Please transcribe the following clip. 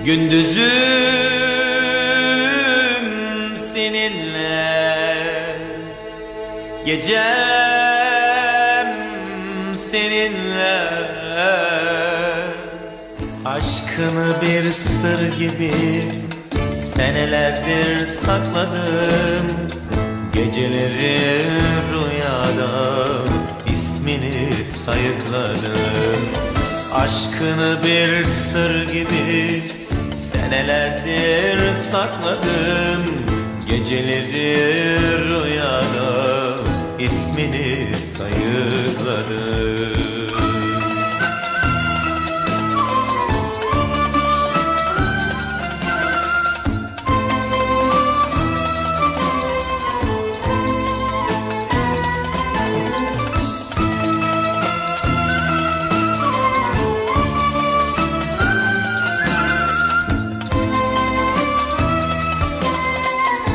Gündüzüm seninle, gecem seninle. Aşkını bir sır gibi senelerdir sakladım. Geceleri rüyada ismini sayıkladım. Aşkını bir sır gibi senelerdir sakladım. Geceleri rüyada ismini sayıkladım.